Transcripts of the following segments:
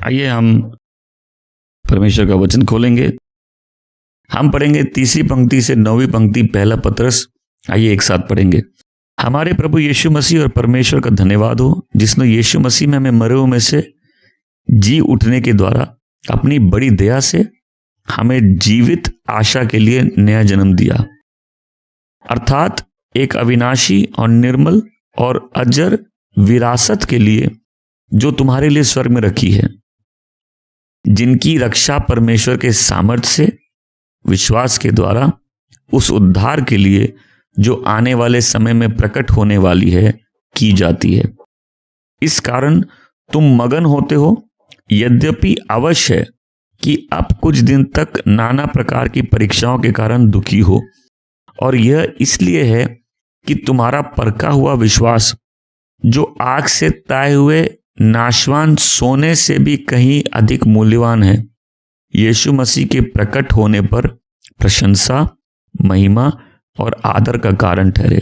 आइए हम परमेश्वर का वचन खोलेंगे। हम पढ़ेंगे 3री पंक्ति से 9वीं पंक्ति, पहला पतरस। आइए एक साथ पढ़ेंगे। हमारे प्रभु यीशु मसीह और परमेश्वर का धन्यवाद हो, जिसने यीशु मसीह में हमें मरे हुए में से जी उठने के द्वारा अपनी बड़ी दया से हमें जीवित आशा के लिए नया जन्म दिया, अर्थात एक अविनाशी और निर्मल और अजर विरासत के लिए जो तुम्हारे लिए स्वर्ग में रखी है, जिनकी रक्षा परमेश्वर के सामर्थ्य से विश्वास के द्वारा उस उद्धार के लिए जो आने वाले समय में प्रकट होने वाली है की जाती है। इस कारण तुम मगन होते हो, यद्यपि अवश्य है कि अब कुछ दिन तक नाना प्रकार की परीक्षाओं के कारण दुखी हो, और यह इसलिए है कि तुम्हारा परखा हुआ विश्वास, जो आग से ताए हुए नाशवान सोने से भी कहीं अधिक मूल्यवान है, यीशु मसीह के प्रकट होने पर प्रशंसा, महिमा और आदर का कारण ठहरे।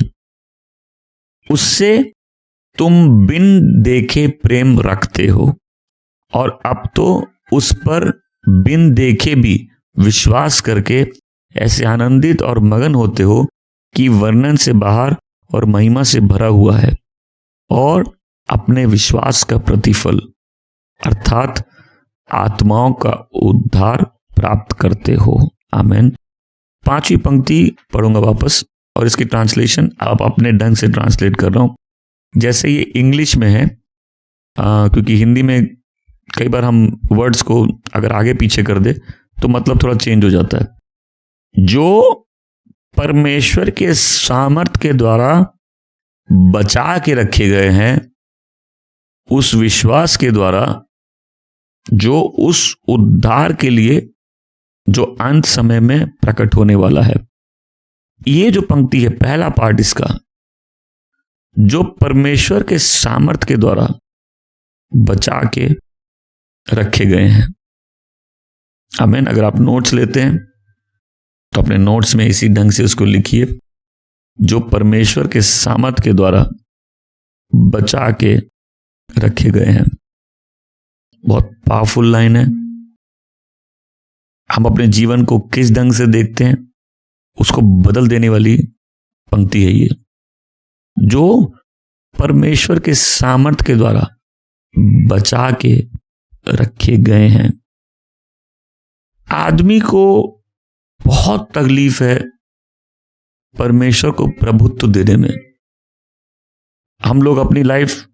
उससे तुम बिन देखे प्रेम रखते हो, और अब तो उस पर बिन देखे भी विश्वास करके ऐसे आनंदित और मगन होते हो कि वर्णन से बाहर और महिमा से भरा हुआ है, और अपने विश्वास का प्रतिफल अर्थात आत्माओं का उद्धार प्राप्त करते हो। आमीन। 5वीं पंक्ति पढ़ूंगा वापस, और इसकी ट्रांसलेशन आप अपने ढंग से ट्रांसलेट कर रहा हूं जैसे ये इंग्लिश में है, क्योंकि हिंदी में कई बार हम वर्ड्स को अगर आगे पीछे कर दे तो मतलब थोड़ा चेंज हो जाता है। जो परमेश्वर के सामर्थ के द्वारा बचा के रखे गए हैं, उस विश्वास के द्वारा जो उस उद्धार के लिए जो अंत समय में प्रकट होने वाला है। ये जो पंक्ति है, पहला पार्ट इसका, जो परमेश्वर के सामर्थ के द्वारा बचा के रखे गए हैं। आमीन। अगर आप नोट्स लेते हैं तो अपने नोट्स में इसी ढंग से उसको लिखिए, जो परमेश्वर के सामर्थ के द्वारा बचा के रखे गए हैं। बहुत पावरफुल लाइन है। हम अपने जीवन को किस ढंग से देखते हैं उसको बदल देने वाली पंक्ति है ये। जो परमेश्वर के सामर्थ के द्वारा बचा के रखे गए हैं। आदमी को बहुत तकलीफ है परमेश्वर को प्रभुत्व देने में। हम लोग अपनी लाइफ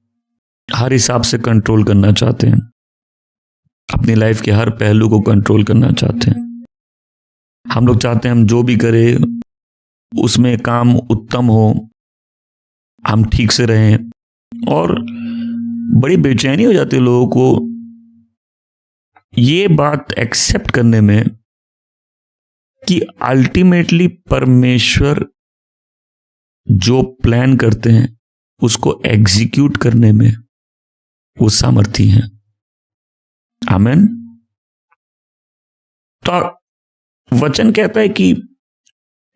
हर हिसाब से कंट्रोल करना चाहते हैं, अपनी लाइफ के हर पहलू को कंट्रोल करना चाहते हैं। हम लोग चाहते हैं हम जो भी करें उसमें काम उत्तम हो, हम ठीक से रहें, और बड़ी बेचैनी हो जाती है लोगों को ये बात एक्सेप्ट करने में कि अल्टीमेटली परमेश्वर जो प्लान करते हैं उसको एग्जीक्यूट करने में वो सामर्थी हैं। आमीन। तो वचन कहता है कि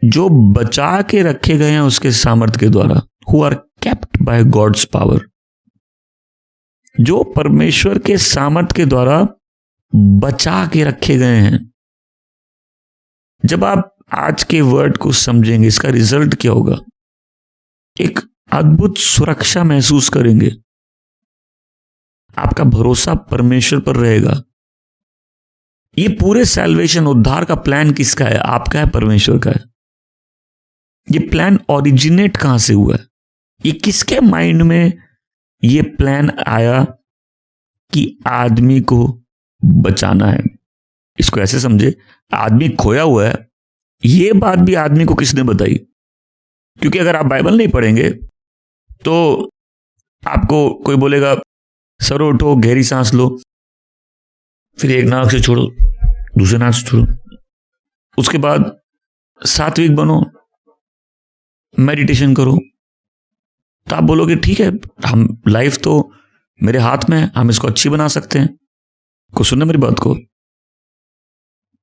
जो बचा के रखे गए हैं उसके सामर्थ के द्वारा, who are kept by god's power, जो परमेश्वर के सामर्थ के द्वारा बचा के रखे गए हैं। जब आप आज के वर्ड को समझेंगे इसका रिजल्ट क्या होगा, एक अद्भुत सुरक्षा महसूस करेंगे। आपका भरोसा परमेश्वर पर रहेगा। ये पूरे सैल्वेशन उद्धार का प्लान किसका है? आपका है, परमेश्वर का है। ये प्लान ओरिजिनेट कहां से हुआ है? ये किसके माइंड में ये प्लान आया कि आदमी को बचाना है? इसको ऐसे समझे, आदमी खोया हुआ है, ये बात भी आदमी को किसने बताई? क्योंकि अगर आप बाइबल नहीं पढ़ेंगे तो आपको कोई बोलेगा सर उठो, गहरी सांस लो, फिर एक नाक से छोड़ो, दूसरे नाक से छोड़ो, उसके बाद सात्विक बनो, मेडिटेशन करो। तो आप बोलोगे ठीक है, हम लाइफ तो मेरे हाथ में है, हम इसको अच्छी बना सकते हैं। को सुनना मेरी बात को।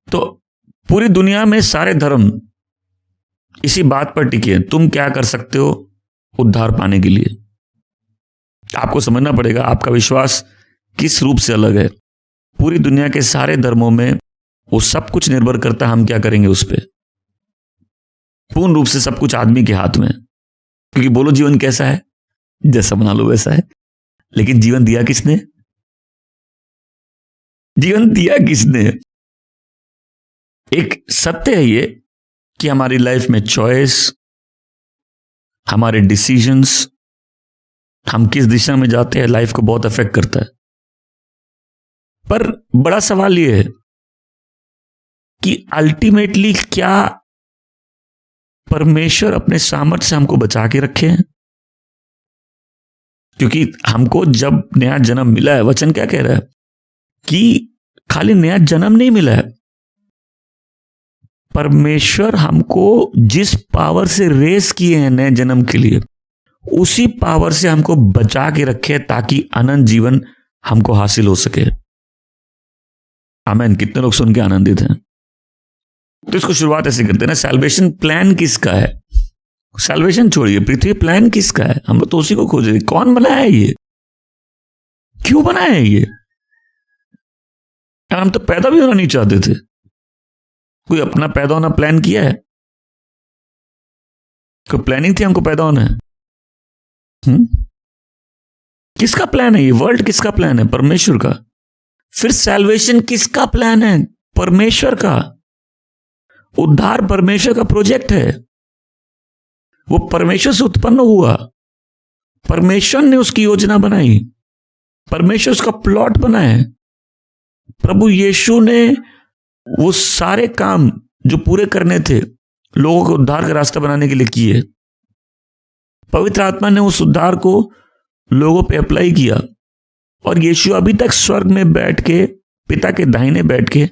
तो पूरी दुनिया में सारे धर्म इसी बात पर टिके हैं, तुम क्या कर सकते हो उद्धार पाने के लिए। आपको समझना पड़ेगा आपका विश्वास किस रूप से अलग है। पूरी दुनिया के सारे धर्मों में वो सब कुछ निर्भर करता है हम क्या करेंगे उस पर। पूर्ण रूप से सब कुछ आदमी के हाथ में, क्योंकि बोलो जीवन कैसा है, जैसा बना लो वैसा है। लेकिन जीवन दिया किसने? जीवन दिया किसने? एक सत्य है ये कि हमारी लाइफ में चॉइस, हमारे डिसीजंस, हम किस दिशा में जाते हैं, लाइफ को बहुत अफेक्ट करता है। पर बड़ा सवाल यह है कि अल्टीमेटली क्या परमेश्वर अपने सामर्थ्य से हमको बचा के रखे हैं? क्योंकि हमको जब नया जन्म मिला है, वचन क्या कह रहा है कि खाली नया जन्म नहीं मिला है, परमेश्वर हमको जिस पावर से रेस किए हैं नए जन्म के लिए, उसी पावर से हमको बचा के रखे ताकि अनंत जीवन हमको हासिल हो सके। आमीन। कितने लोग सुन के आनंदित हैं? तो इसको शुरुआत ऐसे करते हैं ना, सैल्वेशन प्लान किसका है? सैल्वेशन छोड़िए, पृथ्वी प्लान किसका है? हम लोग तो उसी को खोज रहे। कौन बनाया है ये? क्यों बनाया है ये? हम तो पैदा भी होना नहीं चाहते थे। कोई अपना पैदा होना प्लान किया है? कोई प्लानिंग थी हमको पैदा होना है? किसका प्लान है ये? वर्ल्ड किसका प्लान है? परमेश्वर का। फिर सैल्वेशन किसका प्लान है? परमेश्वर का। उद्धार परमेश्वर का प्रोजेक्ट है। वो परमेश्वर से उत्पन्न हुआ, परमेश्वर ने उसकी योजना बनाई, परमेश्वर उसका प्लॉट बनाया। प्रभु यीशु ने वो सारे काम जो पूरे करने थे लोगों को उद्धार का रास्ता बनाने के लिए किए। पवित्र आत्मा ने उस उद्धार को लोगों पे अप्लाई किया और यीशु अभी तक स्वर्ग में बैठ के, पिता के दाहिने बैठ के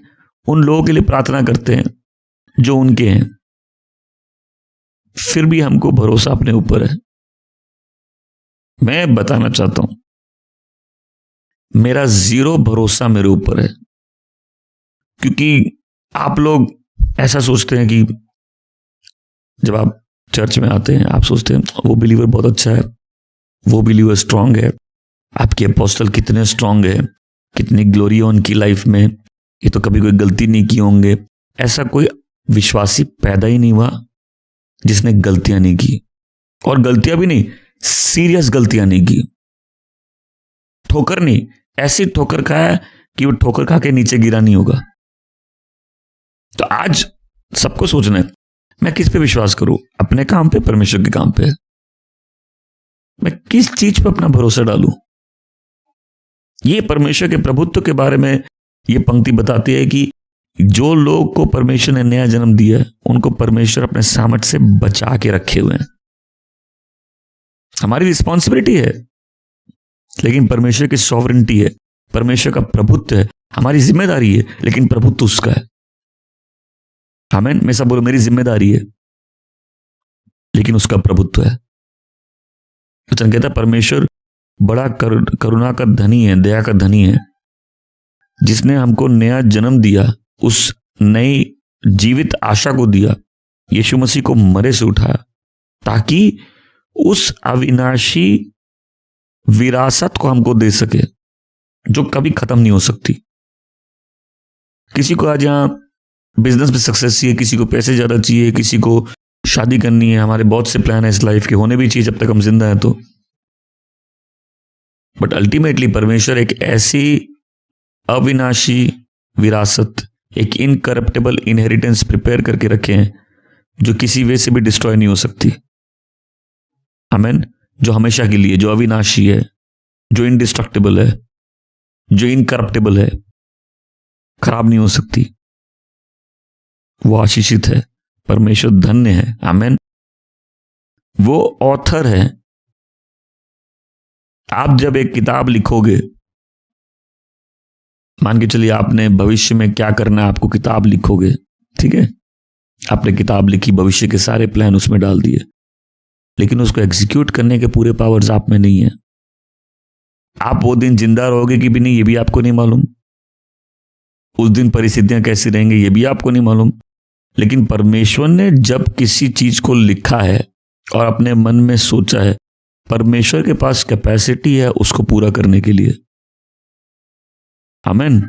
उन लोगों के लिए प्रार्थना करते हैं जो उनके हैं। फिर भी हमको भरोसा अपने ऊपर है। मैं बताना चाहता हूं, मेरा जीरो भरोसा मेरे ऊपर है। क्योंकि आप लोग ऐसा सोचते हैं कि जब आप चर्च में आते हैं आप सोचते हैं वो बिलीवर बहुत अच्छा है, वो बिलीवर स्ट्रांग है, आपके अपोस्टल कितने स्ट्रांग है, कितनी ग्लोरी है उनकी लाइफ में, ये तो कभी कोई गलती नहीं की होंगे। ऐसा कोई विश्वासी पैदा ही नहीं हुआ जिसने गलतियां नहीं की, और गलतियां भी नहीं, सीरियस गलतियां नहीं की। ठोकर नहीं, ऐसी ठोकर खाया कि वो ठोकर खा के नीचे गिरा नहीं होगा। तो आज सबको सोचना है मैं किस पे विश्वास करूं, अपने काम पे, परमेश्वर के काम पे? मैं किस चीज पे अपना भरोसा डालूं? ये परमेश्वर के प्रभुत्व के बारे में ये पंक्ति बताती है कि जो लोग को परमेश्वर ने नया जन्म दिया है उनको परमेश्वर अपने सामर्थ्य से बचा के रखे हुए हैं। हमारी रिस्पॉन्सिबिलिटी है, लेकिन परमेश्वर की सॉवरेंटी है, परमेश्वर का प्रभुत्व है। हमारी जिम्मेदारी है, लेकिन प्रभुत्व उसका है। आमीन। मैं सब बोलो, मेरी जिम्मेदारी है लेकिन उसका प्रभुत्व है। वचन कहता है परमेश्वर बड़ा करुणा का धनी है, दया का धनी है, जिसने हमको नया जन्म दिया, उस नई जीवित आशा को दिया, यीशु मसीह को मरे से उठाया ताकि उस अविनाशी विरासत को हमको दे सके जो कभी खत्म नहीं हो सकती। किसी को आज यहां बिजनेस में सक्सेस चाहिए, किसी को पैसे ज्यादा चाहिए, किसी को शादी करनी है, हमारे बहुत से प्लान है इस लाइफ के, होने भी चाहिए जब तक हम जिंदा हैं तो। बट अल्टीमेटली परमेश्वर एक ऐसी अविनाशी विरासत, एक इनकरप्टेबल इनहेरिटेंस प्रिपेयर करके रखे हैं जो किसी वे से भी डिस्ट्रॉय नहीं हो सकती। आमीन। जो हमेशा के लिए, जो अविनाशी है, जो इनडिस्ट्रक्टेबल है, जो इनकरप्टेबल है, खराब नहीं हो सकती। वो आशीषित है, परमेश्वर धन्य है। आमीन। वो ऑथर है। आप जब एक किताब लिखोगे, मान के चलिए आपने भविष्य में क्या करना है, आपको किताब लिखोगे, ठीक है, आपने किताब लिखी, भविष्य के सारे प्लान उसमें डाल दिए, लेकिन उसको एग्जीक्यूट करने के पूरे पावर्स आप में नहीं है। आप वो दिन जिंदा रहोगे कि भी नहीं ये भी आपको नहीं मालूम, उस दिन परिस्थितियां कैसी रहेंगी ये भी आपको नहीं मालूम। लेकिन परमेश्वर ने जब किसी चीज को लिखा है और अपने मन में सोचा है, परमेश्वर के पास कैपेसिटी है उसको पूरा करने के लिए। आमीन।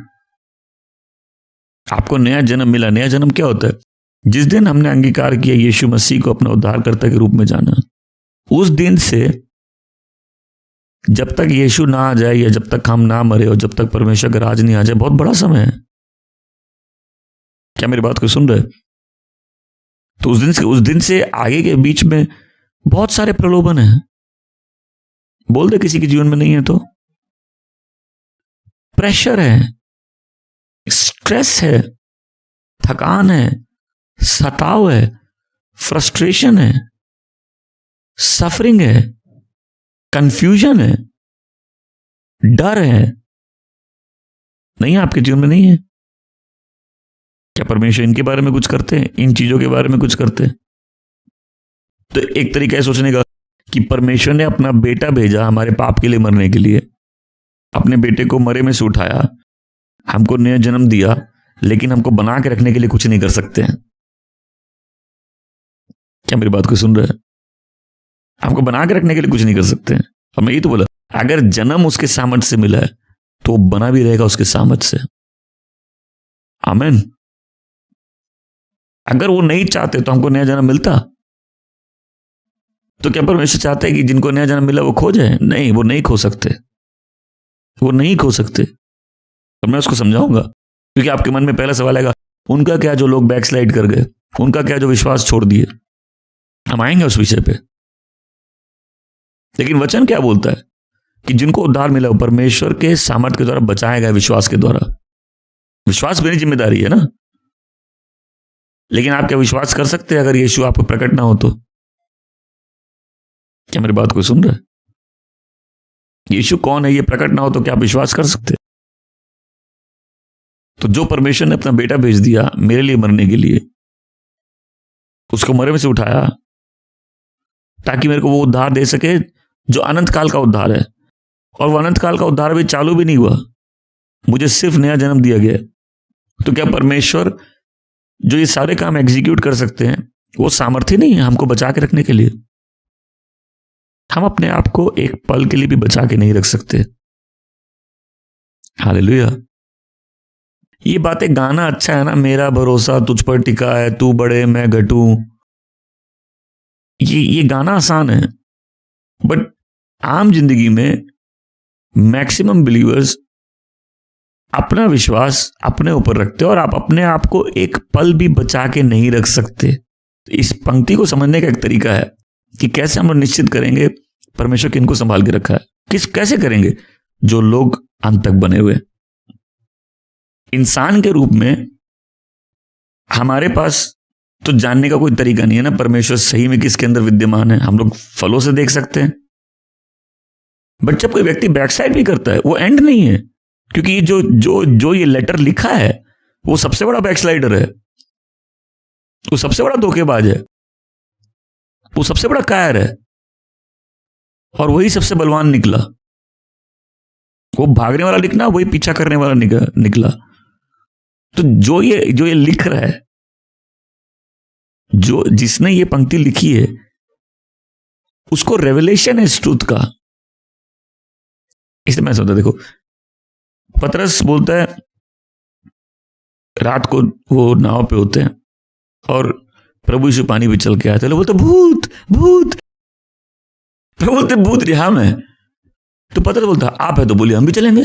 आपको नया जन्म मिला। नया जन्म क्या होता है? जिस दिन हमने अंगीकार किया यीशु मसीह को अपना उद्धारकर्ता के रूप में जाना, उस दिन से जब तक यीशु ना आ जाए या जब तक हम ना मरे और जब तक परमेश्वर का राज नहीं आ जाए, बहुत बड़ा समय है। क्या मेरी बात को सुन रहे? तो उस दिन से आगे के बीच में बहुत सारे प्रलोभन हैं। बोल दे किसी के जीवन में नहीं है तो प्रेशर है, स्ट्रेस है, थकान है, सताव है, फ्रस्ट्रेशन है, सफरिंग है, कंफ्यूजन है, डर है। नहीं है आपके जीवन में? नहीं है? क्या परमेश्वर इनके बारे में कुछ करते हैं? इन चीजों के बारे में कुछ करते हैं? तो एक तरीका है सोचने का कि परमेश्वर ने अपना बेटा भेजा हमारे पाप के लिए मरने के लिए, अपने बेटे को मरे में से उठाया, हमको नया जन्म दिया, लेकिन हमको बना के रखने के लिए कुछ नहीं कर सकते हैं। क्या मेरी बात को सुन रहे हैं? हमको बना के रखने के लिए कुछ नहीं कर सकते हैं। और मैं ये तो बोला, अगर जन्म उसके सामर्थ्य से मिला है तो बना भी रहेगा उसके सामर्थ्य से। आमीन। अगर वो नहीं चाहते तो हमको नया जन्म मिलता? तो क्या परमेश्वर चाहते हैं कि जिनको नया जन्म मिला वो खो जाए? नहीं, वो नहीं खो सकते, वो नहीं खो सकते। तो मैं उसको समझाऊंगा, क्योंकि आपके मन में पहला सवाल आएगा, उनका क्या जो लोग बैकस्लाइड कर गए, उनका क्या जो विश्वास छोड़ दिए। हम आएंगे उस विषय पे। लेकिन वचन क्या बोलता है कि जिनको उद्धार मिला वो परमेश्वर के सामर्थ्य के द्वारा बचाया गया, विश्वास के द्वारा। विश्वास मेरी जिम्मेदारी है ना। लेकिन आप क्या विश्वास कर सकते हैं अगर यीशु आपको प्रकट ना हो तो? क्या मेरी बात को सुन रहे? यीशु कौन है ये प्रकट ना हो तो क्या आप विश्वास कर सकते? तो जो परमेश्वर ने अपना बेटा भेज दिया मेरे लिए मरने के लिए, उसको मरे में से उठाया ताकि मेरे को वो उद्धार दे सके जो अनंत काल का उद्धार है। और वो अनंत काल का उद्धार अभी चालू भी नहीं हुआ, मुझे सिर्फ नया जन्म दिया गया। तो क्या परमेश्वर जो ये सारे काम एग्जीक्यूट कर सकते हैं वो सामर्थ्य नहीं है हमको बचा के रखने के लिए? हम अपने आप को एक पल के लिए भी बचा के नहीं रख सकते। हालेलुया। ये बातें गाना अच्छा है ना, मेरा भरोसा तुझ पर टिका है, तू बढ़े मैं घटूं। ये गाना आसान है, बट आम जिंदगी में मैक्सिमम बिलीवर्स अपना विश्वास अपने ऊपर रखते हैं और आप अपने आप को एक पल भी बचा के नहीं रख सकते। तो इस पंक्ति को समझने का एक तरीका है कि कैसे हम निश्चित करेंगे परमेश्वर किनको संभाल के रखा है। कैसे करेंगे? जो लोग अंत तक बने हुए। इंसान के रूप में हमारे पास तो जानने का कोई तरीका नहीं है ना परमेश्वर सही में किसके अंदर विद्यमान है। हम लोग फलों से देख सकते हैं, बट जब कोई व्यक्ति बैकसाइड भी करता है वो एंड नहीं है, क्योंकि ये जो ये लेटर लिखा है वो सबसे बड़ा बैकस्लाइडर है, वो सबसे बड़ा धोखेबाज है, वो सबसे बड़ा कायर है, और वही सबसे बलवान निकला। वो भागने वाला लिखना, वही पीछा करने वाला निकला। तो जो ये लिख रहा है, जिसने ये पंक्ति लिखी है, उसको रेवलेशन है इस ट्रूथ का। इसलिए मैं सोचता, देखो पतरस बोलता है, रात को वो नाव पे होते हैं और प्रभु यीशु पानी पे चल के आते हैं। लोग बोलते भूत भूत, प्रभु बोलते भूत रिहा में। तो पतरस बोलता आप है तो बोलिए हम भी चलेंगे,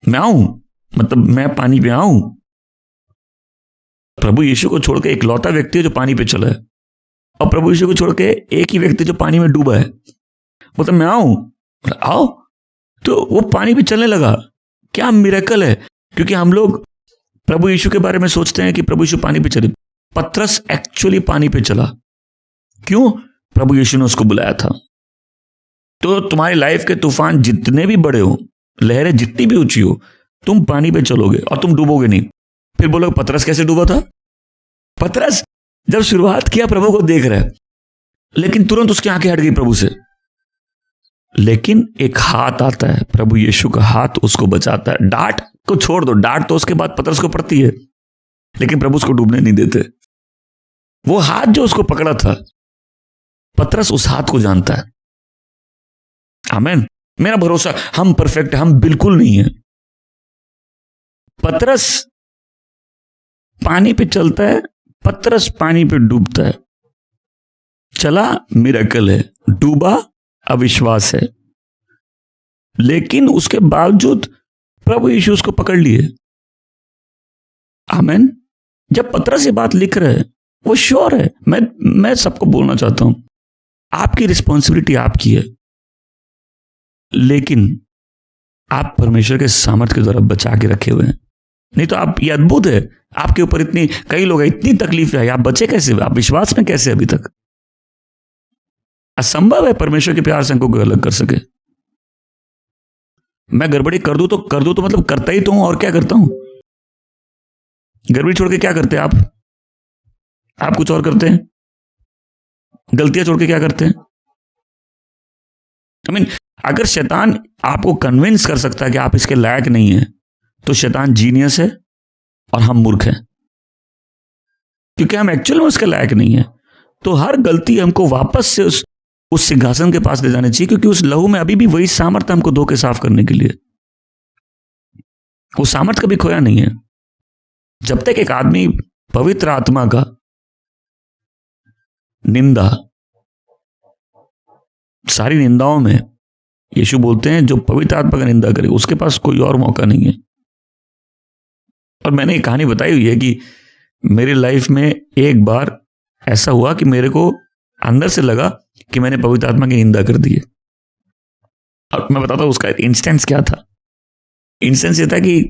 मैं आऊं, मतलब मैं पानी पे आऊं। प्रभु यीशु को छोड़ के एक लौता व्यक्ति है जो पानी पे चला है, और प्रभु यीशु को छोड़ के एक ही व्यक्ति जो पानी में डूबा है। बोलता मैं आऊं, आओ। तो वो पानी पे चलने लगा। क्या मिरेकल है! क्योंकि हम लोग प्रभु यीशु के बारे में सोचते हैं कि प्रभु यीशु पानी पे चले, पतरस एक्चुअली पानी पे चला। क्यों? प्रभु यीशु ने उसको बुलाया था। तो तुम्हारी लाइफ के तूफान जितने भी बड़े हो, लहरें जितनी भी ऊंची हो, तुम पानी पे चलोगे और तुम डूबोगे नहीं। फिर बोलोगे पतरस कैसे डूबा था? पतरस जब शुरुआत किया प्रभु को देख रहा है, लेकिन तुरंत उसकी आंखें हट गई प्रभु से। लेकिन एक हाथ आता है, प्रभु यीशु का हाथ उसको बचाता है। डांट को छोड़ दो, डांट तो उसके बाद पतरस को पड़ती है, लेकिन प्रभु उसको डूबने नहीं देते। वो हाथ जो उसको पकड़ा था, पतरस उस हाथ को जानता है। आमीन। मेरा भरोसा, हम परफेक्ट, हम बिल्कुल नहीं है। पतरस पानी पे चलता है, पतरस पानी पे डूबता है। चला मिरेकल है, डूबा अविश्वास है, लेकिन उसके बावजूद प्रभु यीशु उसको पकड़ लिए। आमीन। जब पतरस ये बात लिख रहे हैं, वो श्योर है। मैं सबको बोलना चाहता हूं, आपकी रिस्पॉन्सिबिलिटी आपकी है, लेकिन आप परमेश्वर के सामर्थ्य के द्वारा बचा के रखे हुए हैं। नहीं तो आप, ये अद्भुत है, आपके ऊपर इतनी, कई लोग इतनी तकलीफ है, आप बचे कैसे? आप विश्वास में कैसे? अभी तक असंभव है परमेश्वर के प्यार से हमको कोई अलग कर सके। मैं गड़बड़ी कर दूं तो मतलब करता ही तो हूं, और क्या करता हूं? गड़बड़ी छोड़ के क्या करते हैं आप कुछ और करते हैं। गलतियां छोड़ के क्या करते हैं? I mean, अगर शैतान आपको कन्विंस कर सकता है कि आप इसके लायक नहीं है, तो शैतान जीनियस है और हम मूर्ख हैं, क्योंकि हम एक्चुअल में उसके लायक नहीं है। तो हर गलती हमको वापस से उस सिंहासन के पास ले जानी चाहिए, क्योंकि उस लहू में अभी भी वही सामर्थ्य हमको धो के साफ करने के लिए। वो सामर्थ्य कभी खोया नहीं है। जब तक एक आदमी पवित्र आत्मा का निंदा, सारी निंदाओं में यीशु बोलते हैं जो पवित्र आत्मा का निंदा करे उसके पास कोई और मौका नहीं है। और मैंने एक कहानी बताई हुई है कि मेरी लाइफ में एक बार ऐसा हुआ कि मेरे को अंदर से लगा कि मैंने पवित्र आत्मा की निंदा कर दी है। और मैं बताता हूं उसका इंस्टेंस क्या था। इंस्टेंस ये था कि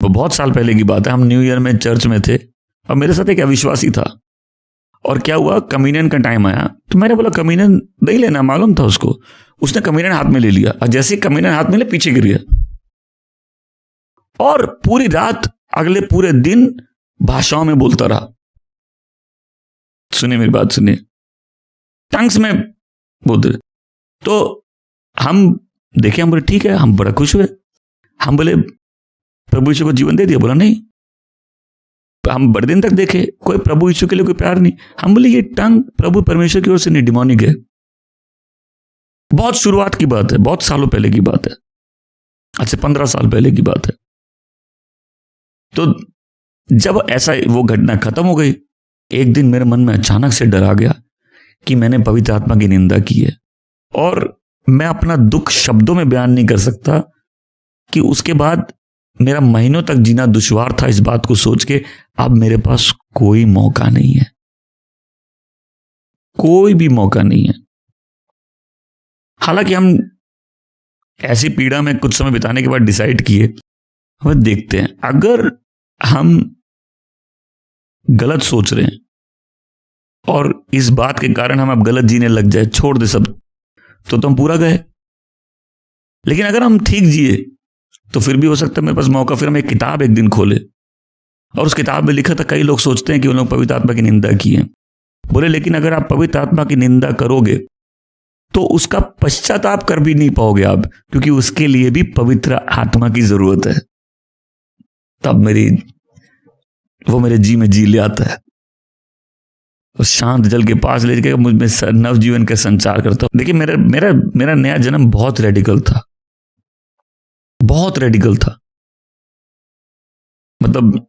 वो बहुत साल पहले की बात है, हम न्यू ईयर में चर्च में थे और मेरे साथ एक अविश्वासी था। और क्या हुआ, कम्युनियन का टाइम आया, तो मैंने बोला कम्युनियन नहीं लेना, मालूम था उसको। उसने कम्युनियन हाथ में ले लिया और जैसे ही कम्युनियन हाथ में ले पीछे गिर गया, और पूरी रात, अगले पूरे दिन भाषाओं में बोलता रहा। सुनिए मेरी बात, सुनिए, टंग्स में बोलते। तो हम देखे, हम बोले ठीक है, हम बड़ा खुश हुए। हम बोले प्रभु यीशु को जीवन दे दिया? बोला नहीं। हम बड़े दिन तक देखे कोई प्रभु यीशु के लिए कोई प्यार नहीं। हम बोले ये टंग प्रभु परमेश्वर की ओर से नहीं, डिमोनिक है। बहुत शुरुआत की बात है, बहुत सालों पहले की बात है, आज से 15 साल पहले की बात है। तो जब ऐसा वो घटना खत्म हो गई, एक दिन मेरे मन में अचानक से डर आ गया कि मैंने पवित्र आत्मा की निंदा की है। और मैं अपना दुख शब्दों में बयान नहीं कर सकता कि उसके बाद मेरा महीनों तक जीना दुश्वार था इस बात को सोच के, अब मेरे पास कोई मौका नहीं है, कोई भी मौका नहीं है। हालांकि हम ऐसी पीड़ा में कुछ समय बिताने के बाद डिसाइड किए, हमें देखते हैं अगर हम गलत सोच रहे हैं और इस बात के कारण हम अब गलत जीने लग जाए, छोड़ दे सब, तो हम पूरा गए। लेकिन अगर हम ठीक जिए तो फिर भी हो सकता है मेरे पास मौका, फिर हम एक किताब एक दिन खोले और उस किताब में लिखा था, कई लोग सोचते हैं कि उन लोग पवित्र आत्मा की निंदा की है। बोले लेकिन अगर आप पवित्र आत्मा की निंदा करोगे तो उसका पश्चाताप कर भी नहीं पाओगे आप, क्योंकि उसके लिए भी पवित्र आत्मा की जरूरत है। तब वो मेरे जी में जी ले आता है, उस शांत जल के पास ले जाकर मुझ में नवजीवन का संचार करता हूं। देखिए मेरा नया जन्म बहुत रेडिकल था, बहुत रेडिकल था। मतलब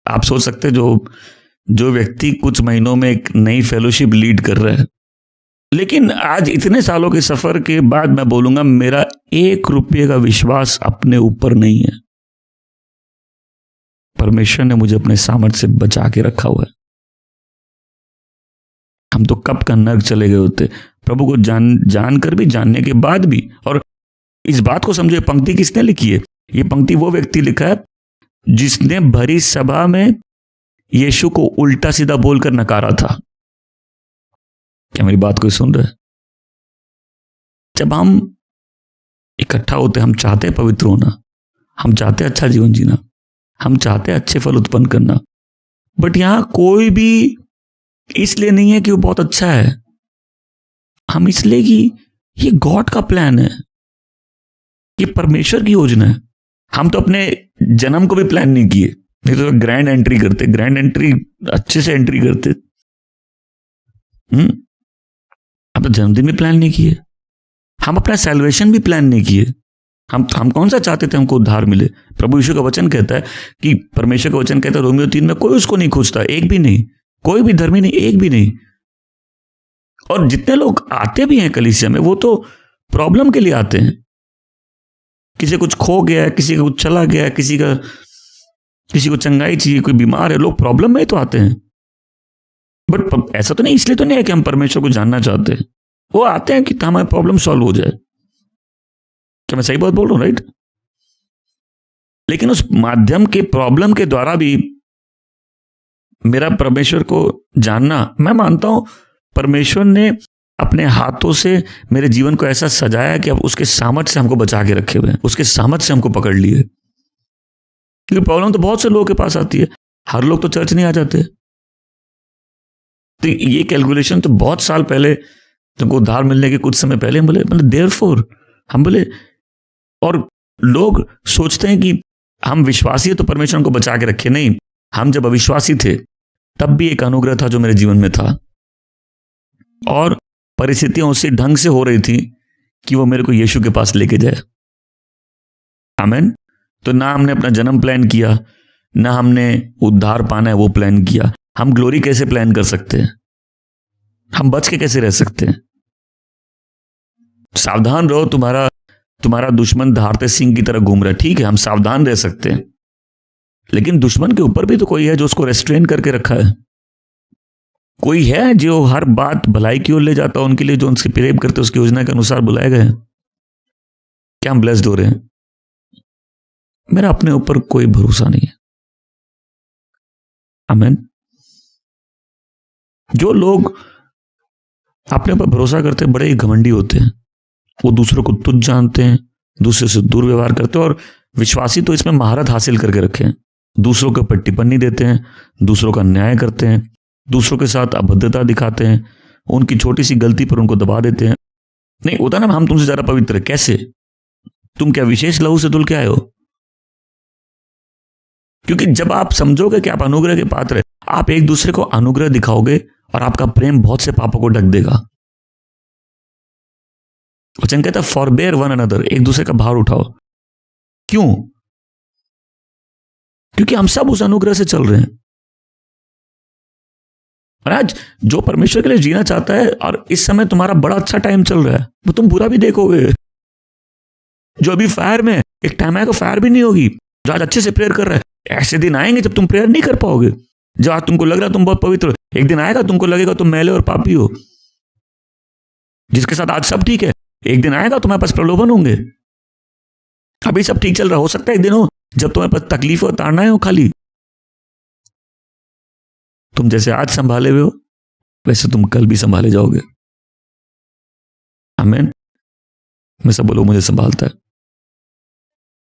आप सोच सकते हैं जो व्यक्ति कुछ महीनों में एक नई फेलोशिप लीड कर रहा है, लेकिन आज इतने सालों के सफर के बाद मैं बोलूंगा मेरा 1 रुपये का विश्वास अपने ऊपर नहीं है। परमेश्वर ने मुझे अपने सामर्थ्य से बचा के रखा हुआ है। हम तो कब का नर्क चले गए होते, प्रभु को जानकर भी, जानने के बाद भी। और इस बात को समझो, पंक्ति किसने लिखी है? ये पंक्ति वो व्यक्ति लिखा है जिसने भरी सभा में यीशु को उल्टा सीधा बोलकर नकारा था। क्या मेरी बात कोई सुन रहा है? जब हम इकट्ठा होते, हम चाहते हैं पवित्र होना, हम चाहते हैं अच्छा जीवन जीना, हम चाहते हैं अच्छे फल उत्पन्न करना, बट यहां कोई भी इसलिए नहीं है कि वो बहुत अच्छा है, हम इसलिए कि ये गॉड का प्लान है, ये परमेश्वर की योजना है। हम तो अपने जन्म को भी प्लान नहीं किए, नहीं तो ग्रैंड एंट्री करते, ग्रैंड एंट्री अच्छे से एंट्री करते। हम तो जन्मदिन भी प्लान नहीं किए, हम अपना सैल्वेशन भी प्लान नहीं किए, हम कौन सा चाहते थे हमको उद्धार मिले? प्रभु यीशु का वचन कहता है कि परमेश्वर का वचन कहता है रोमियो 3 में, कोई उसको नहीं खोजता, एक भी नहीं, कोई भी धर्मी नहीं, एक भी नहीं। और जितने लोग आते भी हैं कलीसिया में, वो तो प्रॉब्लम के लिए आते हैं। किसी कुछ खो गया है, किसी का कुछ चला गया है, किसी को चंगाई चाहिए, कोई बीमार है, लोग प्रॉब्लम में ही तो आते हैं। बट ऐसा तो नहीं, इसलिए तो नहीं है कि हम परमेश्वर को जानना चाहते हैं। वो आते हैं कि हमारी प्रॉब्लम सॉल्व हो जाए। क्या मैं सही बात बोल रहा हूं? राइट। लेकिन उस माध्यम के प्रॉब्लम के द्वारा भी मेरा परमेश्वर को जानना, मैं मानता हूं परमेश्वर ने अपने हाथों से मेरे जीवन को ऐसा सजाया कि अब उसके सामर्थ्य से हमको बचा के रखे हुए हैं, उसके सामर्थ्य से हमको पकड़ लिए। क्योंकि प्रॉब्लम तो बहुत से लोगों के पास आती है, हर लोग तो चर्च नहीं आ जाते। तो ये कैलकुलेशन तो बहुत साल पहले, तुमको उद्धार मिलने के कुछ समय पहले हम बोले देयरफॉर, हम बोले। और लोग सोचते हैं कि हम विश्वासी है तो परमेश्वर हमको बचा के रखे। नहीं, हम जब अविश्वासी थे तब भी एक अनुग्रह था जो मेरे जीवन में था, और परिस्थितियां उसी ढंग से हो रही थी कि वो मेरे को यीशु के पास लेके जाए। आमीन। तो ना हमने अपना जन्म प्लान किया, ना हमने उद्धार पाना है वो प्लान किया। हम ग्लोरी कैसे प्लान कर सकते हैं? हम बच के कैसे रह सकते हैं? सावधान रहो, तुम्हारा दुश्मन धारते सिंह की तरह घूम रहा है। ठीक है, हम सावधान रह सकते हैं, लेकिन दुश्मन के ऊपर भी तो कोई है जो उसको रेस्ट्रेन करके रखा है। कोई है जो हर बात भलाई की ओर ले जाता है उनके लिए, जो उनसे प्रेम करते उसकी योजना के अनुसार बुलाए गए। क्या हम ब्लेस्ड हो रहे हैं? मेरा अपने ऊपर कोई भरोसा नहीं है। आमीन। जो लोग अपने ऊपर भरोसा करते हैं बड़े ही घमंडी होते हैं। वो दूसरों को तुच्छ जानते हैं, दूसरे से दुर्व्यवहार करते हैं। और विश्वासी तो इसमें महारत हासिल करके रखे हैं। दूसरों के ऊपर टिप्पणी देते हैं, दूसरों का न्याय करते हैं, दूसरों के साथ अभद्रता दिखाते हैं, उनकी छोटी सी गलती पर उनको दबा देते हैं। नहीं होता ना, हम तुमसे ज्यादा पवित्र है। कैसे? तुम क्या विशेष लहू से धुल के आए हो? क्योंकि जब आप समझोगे कि आप अनुग्रह के पात्र है, आप एक दूसरे को अनुग्रह दिखाओगे और आपका प्रेम बहुत से पापों को ढक देगा। वचन कहता है फॉरबेयर वन अनदर, एक दूसरे का भार उठाओ। क्यों? क्योंकि हम सब उस अनुग्रह से चल रहे हैं। और आज जो परमेश्वर के लिए जीना चाहता है, और इस समय तुम्हारा बड़ा अच्छा टाइम चल रहा है, वो तुम बुरा भी देखोगे। जो अभी फायर में, एक टाइम आएगा फायर भी नहीं होगी। जो आज अच्छे से प्रेयर कर रहा है, ऐसे दिन आएंगे जब तुम प्रेयर नहीं कर पाओगे। जो आज तुमको लग रहा है तुम बहुत पवित्र हो, एक दिन आएगा तुमको लगेगा तुम मैले और पापी हो। जिसके साथ आज सब ठीक है, एक दिन आएगा तुम्हारे पास प्रलोभन होंगे। अभी सब ठीक चल रहा, हो सकता है एक दिन हो जब तुम्हारे पास तकलीफ और ताड़नाएं हो। खाली तुम जैसे आज संभाले हुए हो वैसे तुम कल भी संभाले जाओगे। आमीन। मैं सब बोलो मुझे संभालता है।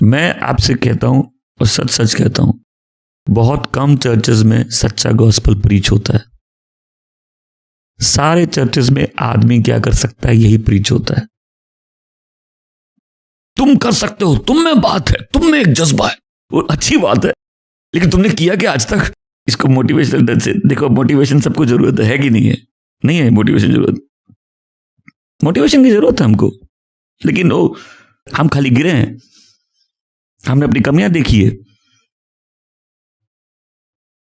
मैं आपसे कहता हूं और सच सच कहता हूं, बहुत कम चर्चेस में सच्चा गॉस्पल प्रीच होता है। सारे चर्चेस में आदमी क्या कर सकता है, यही प्रीच होता है। तुम कर सकते हो, तुम में बात है, तुम में एक जज्बा है, वो अच्छी बात है, लेकिन तुमने किया क्या आज तक? इसको मोटिवेशन से देखो। मोटिवेशन सबको जरूरत है कि नहीं है? नहीं है मोटिवेशन जरूरत। मोटिवेशन की जरूरत है हमको, लेकिन वो हम खाली गिरे हैं। हमने अपनी कमियां देखी है,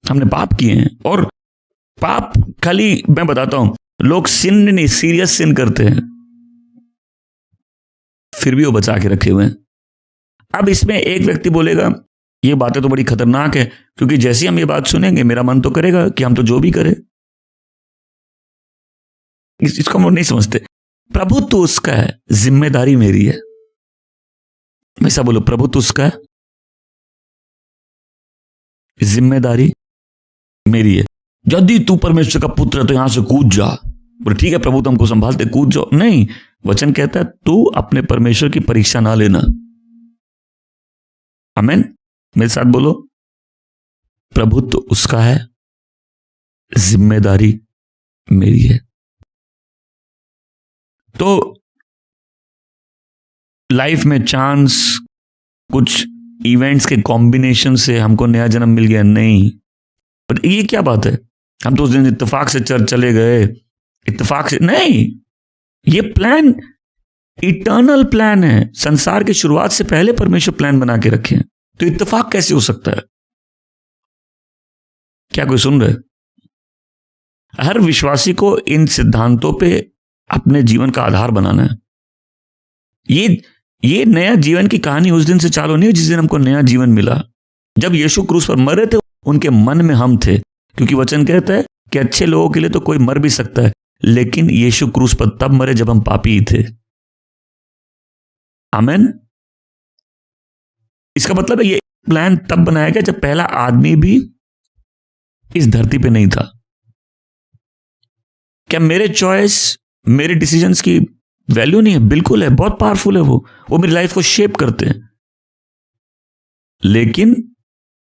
हमने पाप किए हैं। और पाप खाली मैं बताता हूं, लोग सिन नहीं सीरियस सिन करते हैं, फिर भी वो बचा के रखे हुए हैं। अब इसमें एक व्यक्ति बोलेगा ये बातें तो बड़ी खतरनाक है, क्योंकि जैसे हम ये बात सुनेंगे मेरा मन तो करेगा कि हम तो जो भी करें। इसको हम लोग नहीं समझते। प्रभु तो उसका है, जिम्मेदारी मेरी है। ऐसा बोलो, प्रभु तो उसका है, जिम्मेदारी मेरी है। यदि तू परमेश्वर का पुत्र है तो यहां से कूद जा। बोले ठीक है प्रभु, तो हमको संभालते, कूद जाओ। नहीं, वचन कहता है तू अपने परमेश्वर की परीक्षा ना लेना। आमीन। मेरे साथ बोलो, प्रभु तो उसका है, जिम्मेदारी मेरी है। तो लाइफ में चांस, कुछ इवेंट्स के कॉम्बिनेशन से हमको नया जन्म मिल गया, नहीं। पर ये क्या बात है, हम तो उस दिन इत्तेफाक से चर्च चले गए, इत्तेफाक से नहीं। ये प्लान इटर्नल प्लान है, संसार की शुरुआत से पहले परमेश्वर प्लान बना के रखे हैं। तो इत्तेफाक कैसे हो सकता है? क्या कोई सुन रहे? हर विश्वासी को इन सिद्धांतों पे अपने जीवन का आधार बनाना है। ये नया जीवन की कहानी उस दिन से चालू नहीं हुई जिस दिन हमको नया जीवन मिला। जब यीशु क्रूस पर मरे थे, उनके मन में हम थे, क्योंकि वचन कहता है कि अच्छे लोगों के लिए तो कोई मर भी सकता है, लेकिन यीशु क्रूस पर तब मरे जब हम पापी ही थे। आमेन। इसका मतलब है ये प्लान तब बनाया गया जब पहला आदमी भी इस धरती पे नहीं था। क्या मेरे चॉइस, मेरे डिसीजंस की वैल्यू नहीं है? बिल्कुल है, बहुत पावरफुल है। वो मेरी लाइफ को शेप करते हैं। लेकिन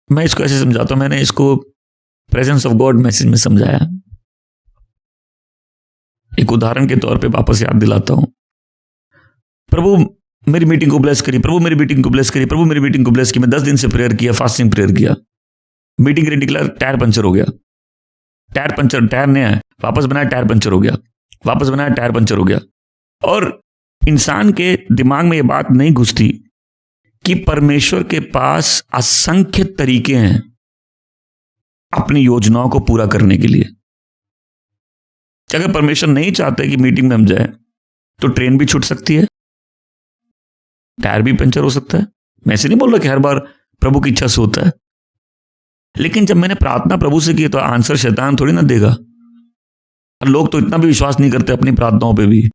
मैं इसको ऐसे समझाता हूं, मैंने इसको प्रेजेंस ऑफ गॉड मैसेज में समझाया। एक उदाहरण के तौर पे वापस याद दिलाता हूं। प्रभु मेरी मीटिंग को ब्लेस करिए, प्रभु मेरी मीटिंग को ब्लेस करिए, प्रभु मेरी मीटिंग को ब्लेस की। मैं 10 दिन से प्रेयर किया, फास्टिंग प्रेयर किया। मीटिंग के लिए निकला, टायर पंचर हो गया। टायर नया है, वापस बनाया, टायर पंचर हो गया, वापस बनाया, टायर पंचर हो गया। और इंसान के दिमाग में यह बात नहीं घुसती कि परमेश्वर के पास असंख्य तरीके हैं अपनी योजनाओं को पूरा करने के लिए। अगर परमेश्वर नहीं चाहते कि मीटिंग में हम जाए, तो ट्रेन भी छूट सकती है, टायर भी पंचर हो सकता है। मैं ऐसे नहीं बोल रहा कि हर बार प्रभु की इच्छा से होता है, लेकिन जब मैंने प्रार्थना प्रभु से की तो आंसर शैतान थोड़ी ना देगा। और लोग तो इतना भी विश्वास नहीं करते अपनी प्रार्थनाओं पे भी।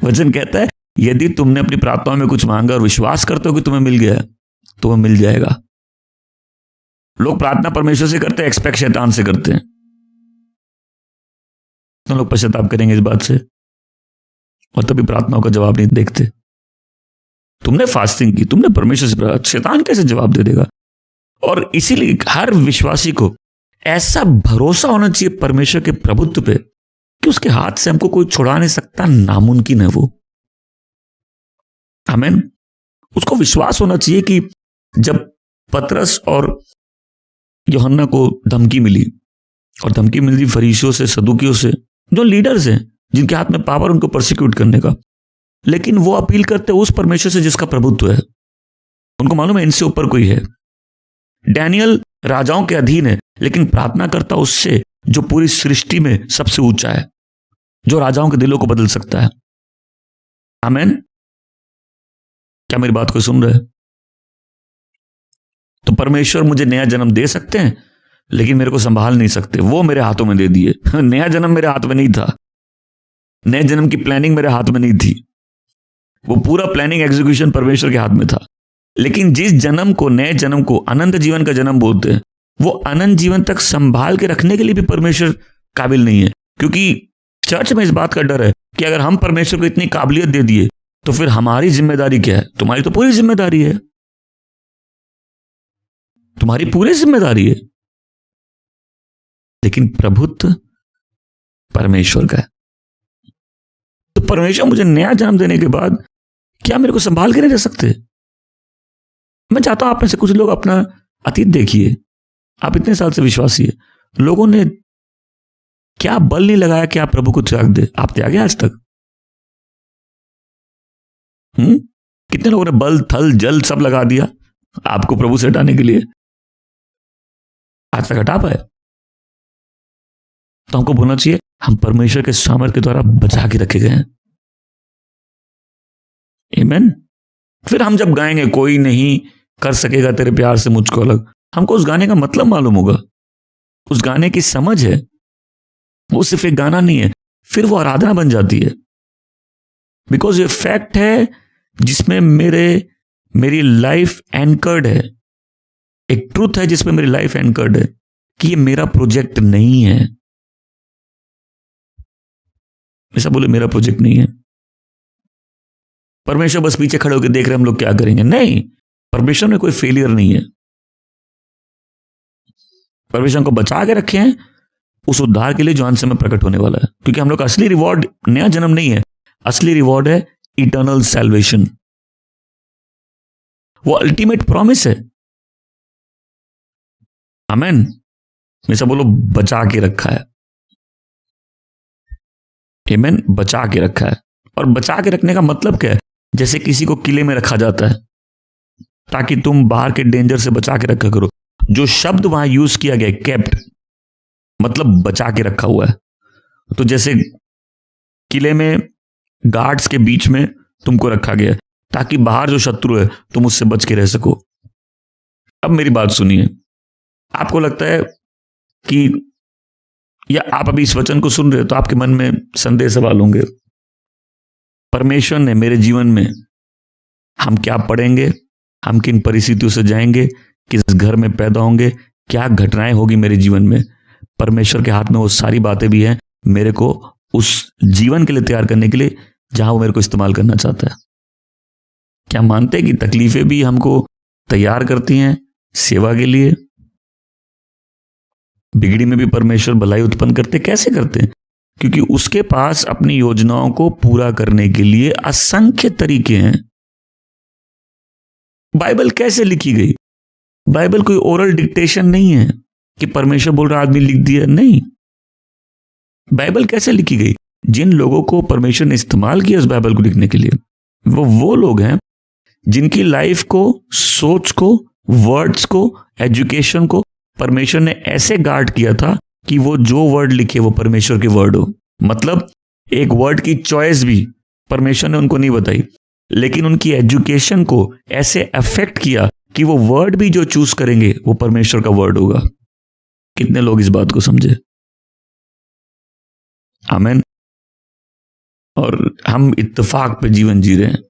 वचन कहता है यदि तुमने अपनी प्रार्थनाओं में कुछ मांगा और विश्वास करते हो कि तुम्हें मिल गया, तो वह मिल जाएगा। लोग प्रार्थना परमेश्वर से करते हैं, एक्सपेक्ट शैतान से करते हैं। तो लोग पश्चाताप करेंगे इस बात से, और तभी प्रार्थनाओं का जवाब नहीं देखते। तुमने फास्टिंग की, तुमने परमेश्वर से, शैतान कैसे जवाब दे देगा? और इसीलिए हर विश्वासी को ऐसा भरोसा होना चाहिए परमेश्वर के प्रभुत्व पे कि उसके हाथ से हमको कोई छुड़ा नहीं सकता, नामुमकिन है वो। आमीन। उसको विश्वास होना चाहिए कि जब पतरस और यूहन्ना को धमकी मिली, और धमकी मिली फरीसियों से, सदूकियों से, जो लीडर्स हैं, जिनके हाथ में पावर उनको परसिक्यूट करने का, लेकिन वो अपील करते उस परमेश्वर से जिसका प्रभुत्व है। उनको मालूम है इनसे ऊपर कोई है। डैनियल राजाओं के अधीन है, लेकिन प्रार्थना करता उससे जो पूरी सृष्टि में सबसे ऊंचा है, जो राजाओं के दिलों को बदल सकता है। आमीन। क्या मेरी बात को सुन रहे हैं? तो परमेश्वर मुझे नया जन्म दे सकते हैं, लेकिन मेरे को संभाल नहीं सकते। वो मेरे हाथों में दे दिए। नया जन्म मेरे हाथ में नहीं था, नए जन्म की प्लानिंग मेरे हाथ में नहीं थी। वो पूरा प्लानिंग एग्जीक्यूशन परमेश्वर के हाथ में था। लेकिन जिस जन्म को, नए जन्म को अनंत जीवन का जन्म बोलते हैं, वो अनंत जीवन तक संभाल के रखने के लिए भी परमेश्वर काबिल नहीं है। क्योंकि चर्च में इस बात का डर है कि अगर हम परमेश्वर को इतनी काबिलियत दे दिए तो फिर हमारी जिम्मेदारी क्या है? तुम्हारी तो पूरी जिम्मेदारी है, तुम्हारी पूरी जिम्मेदारी है। लेकिन प्रभुत्व परमेश्वर का है। तो परमेश्वर मुझे नया जन्म देने के बाद क्या मेरे को संभाल के नहीं रह सकते? मैं चाहता हूं आप में से कुछ लोग अपना अतीत देखिए। आप इतने साल से विश्वासी है, लोगों ने क्या बल नहीं लगाया कि आप प्रभु को त्याग दे? आप त्यागे आज तक? कितने लोगों ने बल, थल, जल सब लगा दिया आपको प्रभु से हटाने के लिए? आज तक हटा पाए? तो हमको बोलना चाहिए हम परमेश्वर के सामर्थ्य के द्वारा बचा के रखे गए हैं। आमीन। फिर हम जब गाएंगे कोई नहीं कर सकेगा तेरे प्यार से मुझको अलग, हमको उस गाने का मतलब मालूम होगा, उस गाने की समझ है। वो सिर्फ एक गाना नहीं है, फिर वो आराधना बन जाती है। बिकॉज ये फैक्ट है जिसमें मेरी लाइफ एंकर्ड है। एक ट्रूथ है जिसमें मेरी लाइफ एंकर्ड है कि ये मेरा प्रोजेक्ट नहीं है। ऐसा बोले मेरा प्रोजेक्ट नहीं है। परमेश्वर बस पीछे खड़े होकर देख रहे हम लोग क्या करेंगे। नहीं, परमेश्वर में कोई फेलियर नहीं है। परमेश्वर को बचा के रखे हैं उस उद्धार के लिए जो अंत समय प्रकट होने वाला है। क्योंकि हम लोग का असली रिवॉर्ड नया जन्म नहीं है, असली रिवॉर्ड है इटर्नल सैल्वेशन। वो अल्टीमेट प्रॉमिस है। आमीन। हमेशा बोलो बचा के रखा है। आमीन। बचा के रखा है। और बचा के रखने का मतलब क्या है? जैसे किसी को किले में रखा जाता है ताकि तुम बाहर के डेंजर से बचा के रखा करो। जो शब्द वहां यूज किया गया, केप्ट, मतलब बचा के रखा हुआ है। तो जैसे किले में गार्ड्स के बीच में तुमको रखा गया है ताकि बाहर जो शत्रु है तुम उससे बच के रह सको। अब मेरी बात सुनिए, आपको लगता है कि, या आप अभी इस वचन को सुन रहे हो तो आपके मन में संदेह सवाल होंगे, परमेश्वर ने मेरे जीवन में, हम क्या पढ़ेंगे, हम किन परिस्थितियों से जाएंगे, किस घर में पैदा होंगे, क्या घटनाएं होगी मेरे जीवन में, परमेश्वर के हाथ में वो सारी बातें भी हैं मेरे को उस जीवन के लिए तैयार करने के लिए जहां वो मेरे को इस्तेमाल करना चाहता है। क्या मानते हैं कि तकलीफें भी हमको तैयार करती हैं सेवा के लिए? बिगड़ी में भी परमेश्वर भलाई उत्पन्न करते, कैसे करते हैं? क्योंकि उसके पास अपनी योजनाओं को पूरा करने के लिए असंख्य तरीके हैं। बाइबल कैसे लिखी गई? बाइबल कोई ओरल डिक्टेशन नहीं है कि परमेश्वर बोल रहा आदमी लिख दिया, नहीं। बाइबल कैसे लिखी गई? जिन लोगों को परमेश्वर ने इस्तेमाल किया इस बाइबल को लिखने के लिए, वो लोग हैं जिनकी लाइफ को, सोच को, वर्ड्स को, एजुकेशन को परमेश्वर ने ऐसे गार्ड किया था कि वो जो वर्ड लिखे वो परमेश्वर के वर्ड हो। मतलब एक वर्ड की चॉइस भी परमेश्वर ने उनको नहीं बताई, लेकिन उनकी एजुकेशन को ऐसे अफेक्ट किया कि वो वर्ड भी जो चूज करेंगे वो परमेश्वर का वर्ड होगा। कितने लोग इस बात को समझे? आमीन। और हम इत्तेफाक पे जीवन जी रहे हैं।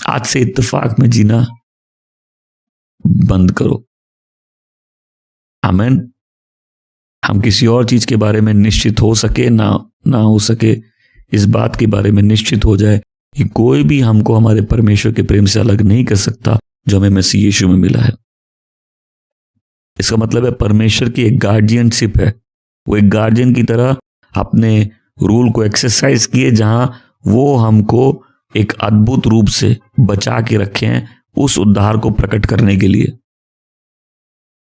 आज से इत्तेफाक में जीना बंद करो। आमीन। हम किसी और चीज के बारे में निश्चित हो सके ना हो सके, इस बात के बारे में निश्चित हो जाए कि कोई भी हमको हमारे परमेश्वर के प्रेम से अलग नहीं कर सकता जो हमें मसीह यीशु में मिला है। इसका मतलब है परमेश्वर की एक गार्जियनशिप है। वो एक गार्जियन की तरह अपने रूल को एक्सरसाइज किए, जहां वो हमको एक अद्भुत रूप से बचा के रखे हैं उस उद्धार को प्रकट करने के लिए।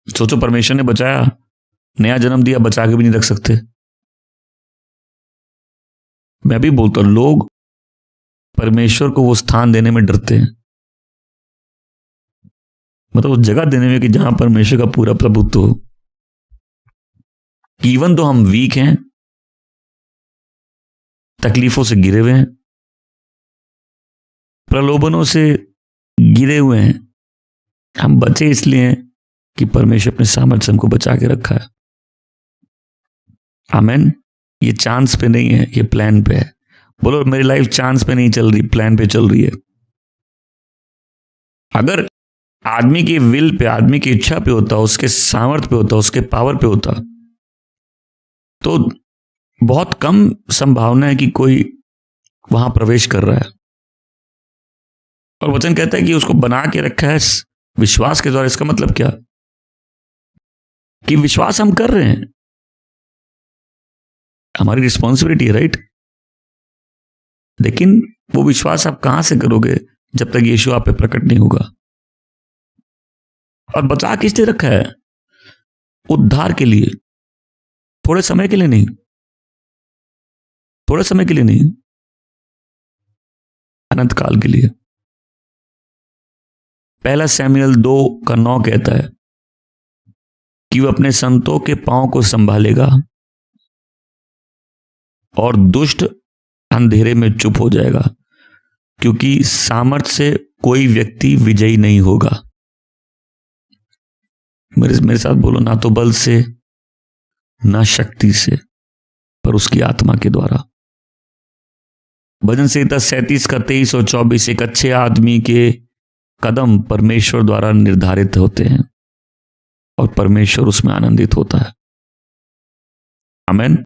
सोचो, परमेश्वर ने बचाया, नया जन्म दिया, बचा के भी नहीं रख सकते। मैं भी बोलता हूं, लोग परमेश्वर को वो स्थान देने में डरते हैं, मतलब उस जगह देने में कि जहां परमेश्वर का पूरा प्रभुत्व हो। इवन तो हम वीक हैं, तकलीफों से गिरे हुए हैं, प्रलोभनों से गिरे हुए हैं, हम बचे इसलिए हैं कि परमेश्वर अपने सामर्थ्य से हमको बचा के रखा है। आमीन। ये चांस पे नहीं है, ये प्लान पे है। बोलो, मेरी लाइफ चांस पे नहीं चल रही, प्लान पे चल रही है। अगर आदमी की विल पे, आदमी की इच्छा पे होता, उसके सामर्थ्य पे होता, उसके पावर पे होता, तो बहुत कम संभावना है कि कोई वहां प्रवेश कर रहा है। और वचन कहता है कि उसको बना के रखा है विश्वास के द्वारा। इसका मतलब क्या? कि विश्वास हम कर रहे हैं, हमारी रिस्पॉन्सिबिलिटी है, राइट? लेकिन वो विश्वास आप कहां से करोगे जब तक यीशु आप पे प्रकट नहीं होगा? और बचा किस लिए रखा है? उद्धार के लिए, थोड़े समय के लिए नहीं, थोड़े समय के लिए नहीं, अनंत काल के लिए। पहला शमूएल 2:9 कहता है कि वह अपने संतों के पांव को संभालेगा और दुष्ट अंधेरे में चुप हो जाएगा, क्योंकि सामर्थ्य से कोई व्यक्ति विजयी नहीं होगा। मेरे साथ बोलो, ना तो बल से ना शक्ति से, पर उसकी आत्मा के द्वारा। भजन संहिता 37 का 23 और 24, एक अच्छे आदमी के कदम परमेश्वर द्वारा निर्धारित होते हैं और परमेश्वर उसमें आनंदित होता है। आमीन।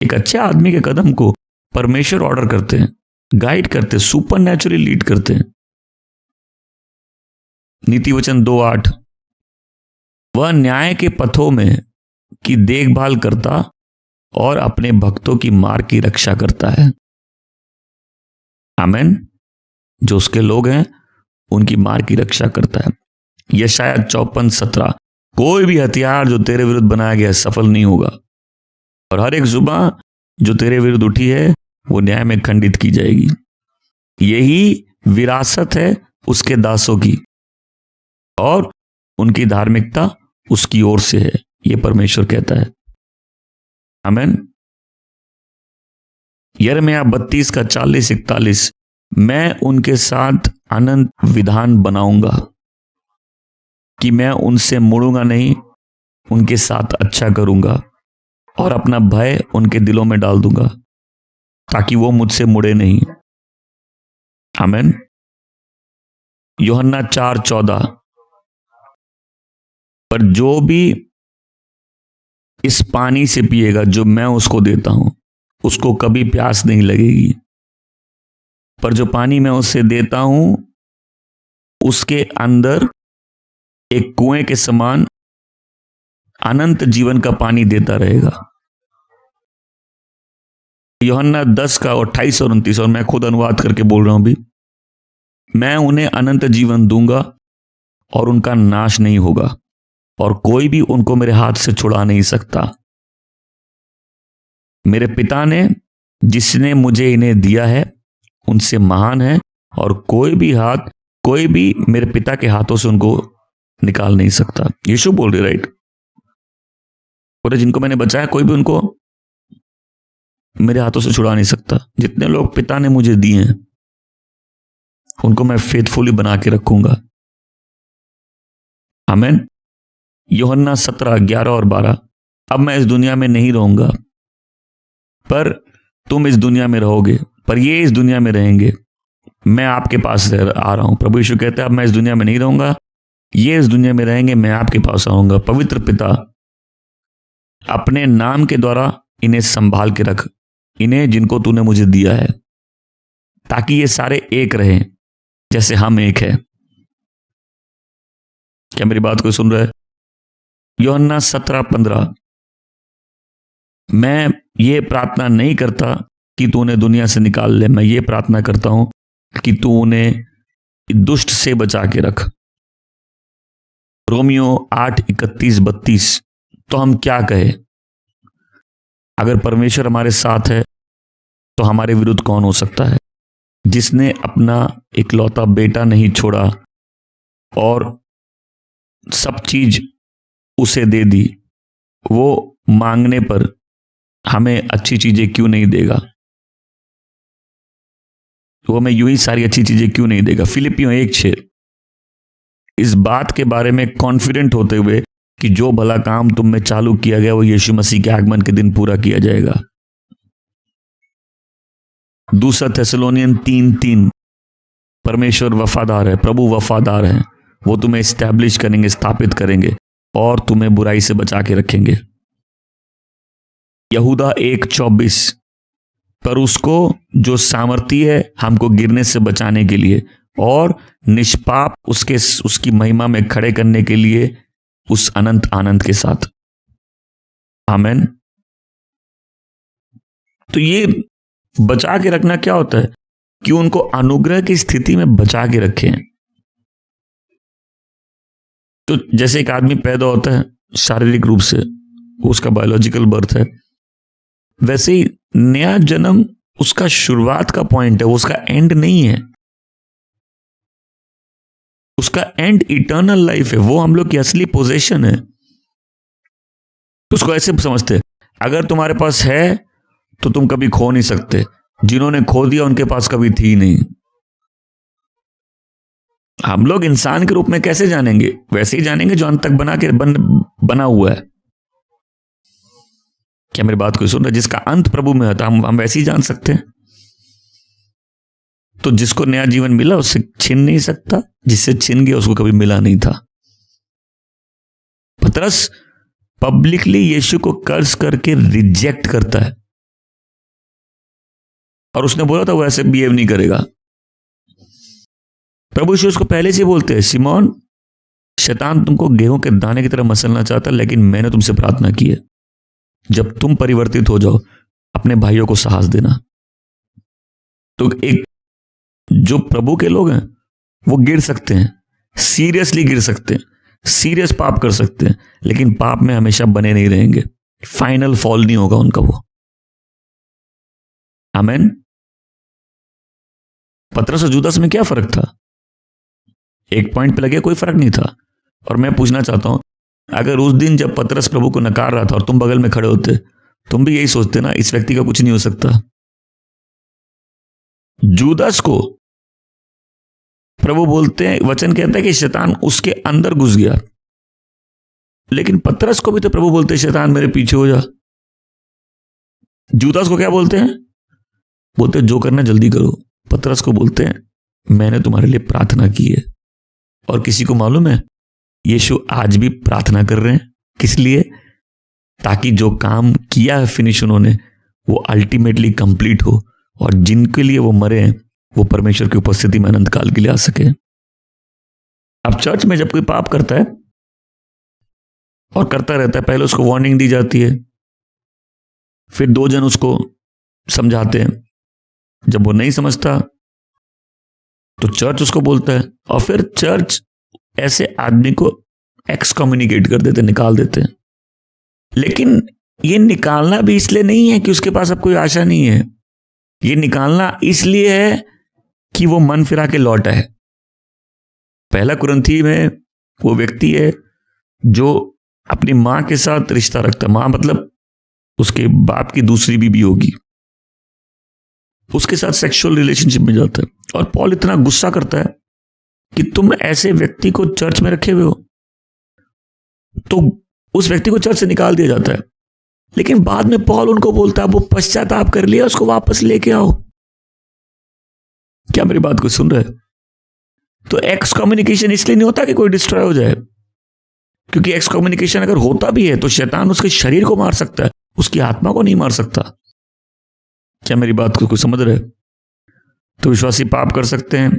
एक अच्छे आदमी के कदम को परमेश्वर ऑर्डर करते हैं, गाइड करते हैं, सुपर नेचुरली लीड करते हैं। नीति वचन 2:8, वह न्याय के पथों में की देखभाल करता और अपने भक्तों की मार्ग की रक्षा करता है। आमीन। जो उसके लोग हैं उनकी मार्ग की रक्षा करता है। यशायाह 54:17, कोई भी हथियार जो तेरे विरुद्ध बनाया गया सफल नहीं होगा, और हर एक जुबान जो तेरे विरुद्ध उठी है वो न्याय में खंडित की जाएगी। यही विरासत है उसके दासों की और उनकी धार्मिकता उसकी ओर से है, ये परमेश्वर कहता है। आमीन। यिर्मयाह 32 का 40-41, मैं उनके साथ अनंत विधान बनाऊंगा कि मैं उनसे मुड़ूंगा नहीं, उनके साथ अच्छा करूंगा और अपना भय उनके दिलों में डाल दूंगा ताकि वो मुझसे मुड़े नहीं। आमीन। यूहन्ना 4:14, पर जो भी इस पानी से पिएगा जो मैं उसको देता हूं, उसको कभी प्यास नहीं लगेगी, पर जो पानी मैं उससे देता हूं उसके अंदर एक कुएं के समान अनंत जीवन का पानी देता रहेगा। यूहन्ना 10 का 28 और 29, और मैं खुद अनुवाद करके बोल रहा हूं भी, मैं उन्हें अनंत जीवन दूंगा और उनका नाश नहीं होगा और कोई भी उनको मेरे हाथ से छुड़ा नहीं सकता। मेरे पिता ने जिसने मुझे इन्हें दिया है उनसे महान है और कोई भी मेरे पिता के हाथों से उनको निकाल नहीं सकता। यीशु बोल रहे, राइट? और जिनको मैंने बचाया कोई भी उनको मेरे हाथों से छुड़ा नहीं सकता। जितने लोग पिता ने मुझे दिए हैं उनको मैं फेथफुली बना के रखूंगा। आमीन। यूहन्ना 17:11 और 12, अब मैं इस दुनिया में नहीं रहूंगा पर तुम इस दुनिया में रहोगे, पर ये इस दुनिया में रहेंगे, मैं आपके पास आ रहा हूं। प्रभु यीशु कहते हैं अब मैं इस दुनिया में नहीं रहूंगा, ये इस दुनिया में रहेंगे, मैं आपके पास आऊंगा। पवित्र पिता, अपने नाम के द्वारा इन्हें संभाल के रख, इन्हें जिनको तूने मुझे दिया है, ताकि ये सारे एक रहें जैसे हम एक है। क्या मेरी बात को सुन रहा है? यूहन्ना 17:15, मैं ये प्रार्थना नहीं करता कि तू उन्हें दुनिया से निकाल ले, मैं ये प्रार्थना करता हूं कि तू उन्हें दुष्ट से बचा के रख। रोमियो 8:31-32, तो हम क्या कहें? अगर परमेश्वर हमारे साथ है तो हमारे विरुद्ध कौन हो सकता है? जिसने अपना इकलौता बेटा नहीं छोड़ा और सब चीज उसे दे दी, वो मांगने पर हमें अच्छी चीजें क्यों नहीं देगा? वो हमें यूं ही सारी अच्छी चीजें क्यों नहीं देगा? फिलिपियों 1:6, इस बात के बारे में कॉन्फिडेंट होते हुए कि जो भला काम तुम में चालू किया गया वो यीशु मसीह के आगमन के दिन पूरा किया जाएगा। दूसरा थेसलोनियन 3:3, परमेश्वर वफादार है, प्रभु वफादार है, वो तुम्हें एस्टैब्लिश करेंगे, स्थापित करेंगे और तुम्हें बुराई से बचा के रखेंगे। यहूदा 1:24, पर उसको जो सामर्थी है हमको गिरने से बचाने के लिए और निष्पाप उसकी महिमा में खड़े करने के लिए उस अनंत आनंद के साथ। आमीन। तो ये बचा के रखना क्या होता है? कि उनको अनुग्रह की स्थिति में बचा के रखें। तो जैसे एक आदमी पैदा होता है शारीरिक रूप से, उसका बायोलॉजिकल बर्थ है, वैसे ही नया जन्म उसका शुरुआत का पॉइंट है, वो उसका एंड नहीं है। उसका एंड इटर्नल लाइफ है, वो हम लोग की असली पोजीशन है। तो उसको ऐसे समझते हैं, अगर तुम्हारे पास है तो तुम कभी खो नहीं सकते, जिन्होंने खो दिया उनके पास कभी थी नहीं। हम लोग इंसान के रूप में कैसे जानेंगे? वैसे ही जानेंगे जो अंत तक बना हुआ है। क्या मेरी बात को सुन रहे? जिसका अंत प्रभु में होता हम वैसे ही जान सकते हैं। तो जिसको नया जीवन मिला उससे छीन नहीं सकता, जिससे छीन गया उसको कभी मिला नहीं था। पतरस पब्लिकली यीशु को कर्ज करके रिजेक्ट करता है और उसने बोला था वो ऐसे बिहेव नहीं करेगा। प्रभु यीशु उसको पहले से बोलते हैं, सिमोन, शैतान तुमको गेहूं के दाने की तरह मसलना चाहता, लेकिन मैंने तुमसे प्रार्थना की है, जब तुम परिवर्तित हो जाओ अपने भाइयों को साहस देना। तो एक जो प्रभु के लोग हैं वो गिर सकते हैं, सीरियसली गिर सकते हैं, सीरियस पाप कर सकते हैं, लेकिन पाप में हमेशा बने नहीं रहेंगे। फाइनल फॉल नहीं होगा उनका वो। आमेन। पतरस और जूदास में क्या फर्क था? एक पॉइंट पे लगे कोई फर्क नहीं था। और मैं पूछना चाहता हूं, अगर उस दिन जब पतरस प्रभु को नकार रहा था और तुम बगल में खड़े होते, तुम भी यही सोचते ना, इस व्यक्ति का कुछ नहीं हो सकता। जूदास को प्रभु बोलते हैं, वचन कहता है कि शैतान उसके अंदर घुस गया। लेकिन पतरस को भी तो प्रभु बोलते हैं, शैतान मेरे पीछे हो जा। जूदास को क्या बोलते हैं? बोलते हैं जो करना जल्दी करो। पतरस को बोलते हैं मैंने तुम्हारे लिए प्रार्थना की है। और किसी को मालूम है, यीशु आज भी प्रार्थना कर रहे हैं। किस लिए? ताकि जो काम किया है फिनिश उन्होंने, वो अल्टीमेटली कंप्लीट हो, और जिनके लिए वो मरे हैं वो परमेश्वर की उपस्थिति में अनंत काल के लिए आ सके। अब चर्च में जब कोई पाप करता है और करता रहता है, पहले उसको वार्निंग दी जाती है, फिर 2 जन उसको समझाते हैं। जब वो नहीं समझता तो चर्च उसको बोलता है, और फिर चर्च ऐसे आदमी को एक्सकम्युनिकेट कर देते, निकाल देते हैं। लेकिन ये निकालना भी इसलिए नहीं है कि उसके पास अब कोई आशा नहीं है। ये निकालना इसलिए है कि वो मन फिरा के लौटा है। पहला कुरिन्थी में वो व्यक्ति है जो अपनी मां के साथ रिश्ता रखता है। मां मतलब उसके बाप की दूसरी बीवी होगी, उसके साथ सेक्सुअल रिलेशनशिप में जाता है। और पॉल इतना गुस्सा करता है कि तुम ऐसे व्यक्ति को चर्च में रखे हुए हो, तो उस व्यक्ति को चर्च से निकाल दिया जाता है। लेकिन बाद में पॉल उनको बोलता है वो पश्चाताप कर लिया, उसको वापस लेके आओ। क्या मेरी बात को सुन रहे? तो एक्सकम्युनिकेशन इसलिए नहीं होता कि कोई डिस्ट्रॉय हो जाए, क्योंकि एक्सकम्युनिकेशन अगर होता भी है तो शैतान उसके शरीर को मार सकता है, उसकी आत्मा को नहीं मार सकता। क्या मेरी बात को कुछ समझ रहे? तो विश्वासी पाप कर सकते हैं,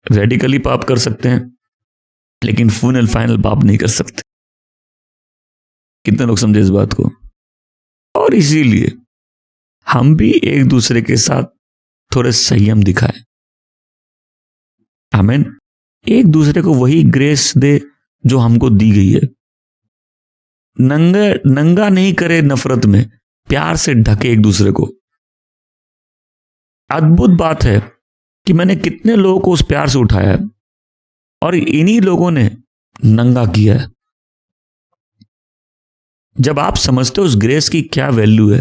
रेडिकली पाप कर सकते हैं, लेकिन फाइनल पाप नहीं कर सकते। कितने लोग समझे इस बात को? और इसीलिए हम भी एक दूसरे के साथ थोड़े संयम दिखाएं। आमीन। एक दूसरे को वही ग्रेस दे जो हमको दी गई है। नंगा नहीं करे नफरत में, प्यार से ढके एक दूसरे को। अद्भुत बात है कि मैंने कितने लोगों को उस प्यार से उठाया है, और इन्हीं लोगों ने नंगा किया है। जब आप समझते हो उस ग्रेस की क्या वैल्यू है,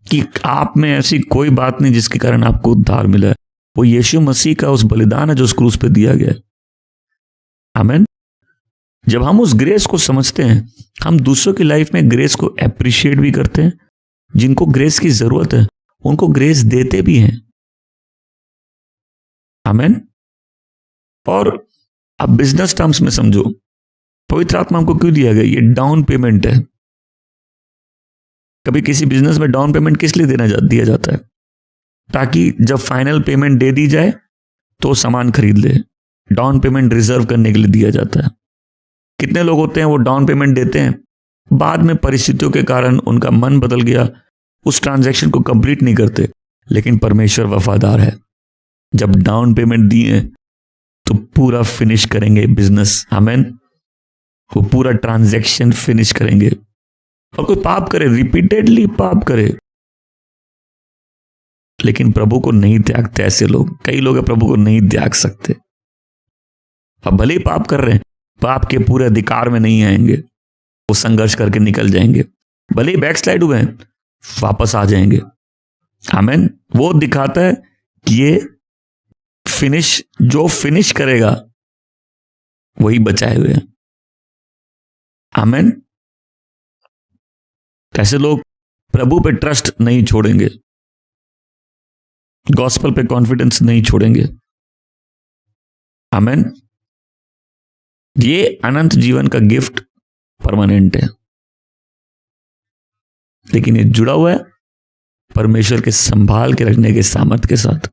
कि आप में ऐसी कोई बात नहीं जिसके कारण आपको उद्धार मिला है, वो यीशु मसीह का उस बलिदान है जो उस क्रूस पे दिया गया है। आमीन। जब हम उस ग्रेस को समझते हैं, हम दूसरों की लाइफ में ग्रेस को एप्रिशिएट भी करते हैं। जिनको ग्रेस की जरूरत है उनको ग्रेस देते भी हैं। आमीन। और अब बिजनेस टर्म्स में समझो, पवित्र आत्मा हमको क्यों दिया गया? ये डाउन पेमेंट है। कभी किसी बिजनेस में डाउन पेमेंट किस लिए दिया जाता है? ताकि जब फाइनल पेमेंट दे दी जाए तो सामान खरीद ले। डाउन पेमेंट रिजर्व करने के लिए दिया जाता है। कितने लोग होते हैं वो डाउन पेमेंट देते हैं, बाद में परिस्थितियों के कारण उनका मन बदल गया, उस ट्रांजैक्शन को कंप्लीट नहीं करते। लेकिन परमेश्वर वफादार है, जब डाउन पेमेंट दिए तो पूरा फिनिश करेंगे बिजनेस। आमीन। वो पूरा ट्रांजैक्शन फिनिश करेंगे। और कोई पाप करे, रिपीटेडली पाप करे, लेकिन प्रभु को नहीं त्यागते। ऐसे लोग, कई लोग प्रभु को नहीं त्याग सकते। अब भले ही पाप कर रहे हैं, पाप के पूरे अधिकार में नहीं आएंगे, वो संघर्ष करके निकल जाएंगे। भले ही बैकस्लाइड हुए हैं, वापस आ जाएंगे। आमीन। वो दिखाता है कि ये जो फिनिश करेगा वही बचाए हुए हैं। आमीन। कैसे लोग प्रभु पे ट्रस्ट नहीं छोड़ेंगे, गॉस्पेल पे कॉन्फिडेंस नहीं छोड़ेंगे। आमीन। ये अनंत जीवन का गिफ्ट परमानेंट है, लेकिन ये जुड़ा हुआ है परमेश्वर के संभाल के रखने के सामर्थ्य के साथ।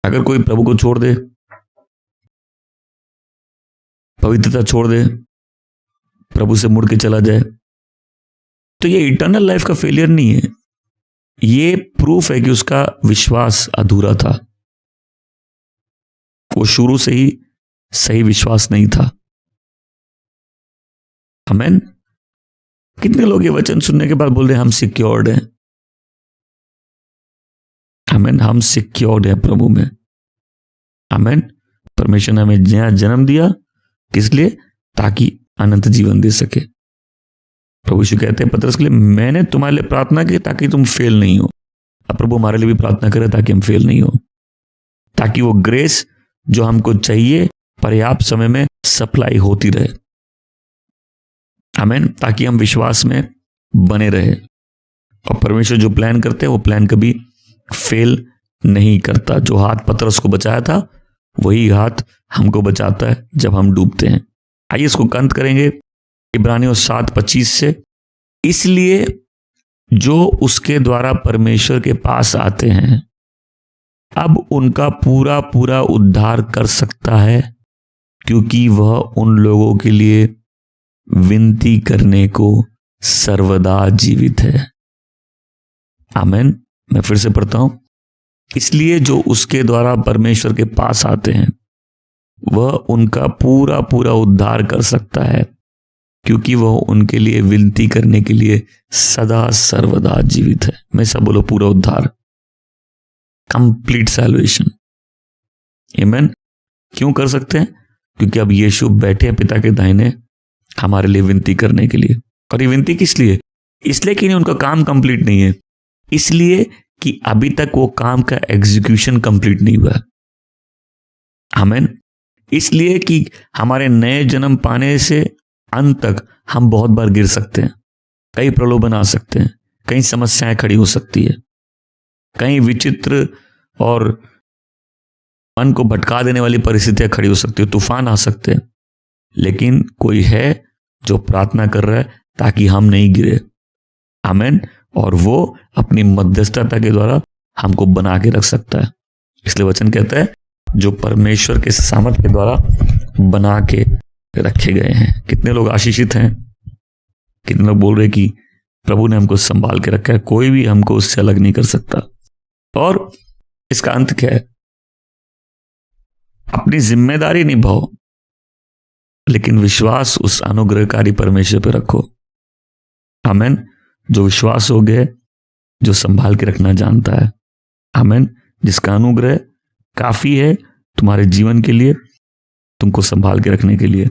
अगर कोई प्रभु को छोड़ दे, पवित्रता छोड़ दे, प्रभु से मुड़ के चला जाए, तो ये इटर्नल लाइफ का फेलियर नहीं है। ये प्रूफ है कि उसका विश्वास अधूरा था। वो शुरू से ही सही विश्वास नहीं था। आमीन। कितने लोग ये वचन सुनने के बाद बोल रहे हैं हम सिक्योर्ड हैं? आमीन, हम सिक्योर्ड हैं प्रभु में। आमीन। परमेश्वर ने हमें नया जन्म दिया, किस लिए? ताकि अनंत जीवन दे सके। प्रभु यीशु कहते हैं पतरस के लिए, मैंने तुम्हारे लिए प्रार्थना की ताकि तुम फेल नहीं हो। अब प्रभु हमारे लिए भी प्रार्थना करे ताकि हम फेल नहीं हो, ताकि वो ग्रेस जो हमको चाहिए पर्याप्त समय में सप्लाई होती रहे। आमीन। ताकि हम विश्वास में बने रहे। और परमेश्वर जो प्लान करते हैं वो प्लान कभी फेल नहीं करता। जो हाथ पतरस को बचाया था वही हाथ हमको बचाता है जब हम डूबते हैं। आइए इसको कंत करेंगे इब्रानियों 7:25 से। इसलिए जो उसके द्वारा परमेश्वर के पास आते हैं अब उनका पूरा पूरा उद्धार कर सकता है, क्योंकि वह उन लोगों के लिए विनती करने को सर्वदा जीवित है। आमीन। मैं फिर से पढ़ता हूं। इसलिए जो उसके द्वारा परमेश्वर के पास आते हैं वह उनका पूरा पूरा उद्धार कर सकता है, क्योंकि वह उनके लिए विनती करने के लिए सदा सर्वदा जीवित है। मैं सब बोलो, पूरा उद्धार, कंप्लीट सैल्वेशन। आमीन। क्यों कर सकते हैं? क्योंकि अब यीशु बैठे हैं पिता के दाहिने हमारे लिए विनती करने के लिए। और ये विनती किस लिए? इसलिए कि उनका काम कंप्लीट नहीं है, इसलिए कि अभी तक वो काम का एग्जीक्यूशन कंप्लीट नहीं हुआ। आमीन। इसलिए कि हमारे नए जन्म पाने से अंत तक हम बहुत बार गिर सकते हैं, कई प्रलोभन आ सकते हैं, कई समस्याएं खड़ी हो सकती है, कई विचित्र और मन को भटका देने वाली परिस्थितियां खड़ी हो सकती है, तूफान आ सकते हैं। लेकिन कोई है जो प्रार्थना कर रहा है ताकि हम नहीं गिरे। आमीन। और वो अपनी मध्यस्थता के द्वारा हमको बना के रख सकता है। इसलिए वचन कहता है जो परमेश्वर के सामर्थ के द्वारा बना के रखे गए हैं। कितने लोग आशीषित हैं? कितने लोग बोल रहे कि प्रभु ने हमको संभाल के रखा है, कोई भी हमको उससे अलग नहीं कर सकता। और इसका अंत क्या है? अपनी जिम्मेदारी निभाओ, लेकिन विश्वास उस अनुग्रहकारी परमेश्वर पे रखो। आमीन। जो विश्वास हो गए, जो संभाल के रखना जानता है। आमीन। जिसका अनुग्रह काफी है तुम्हारे जीवन के लिए, तुमको संभाल के रखने के लिए।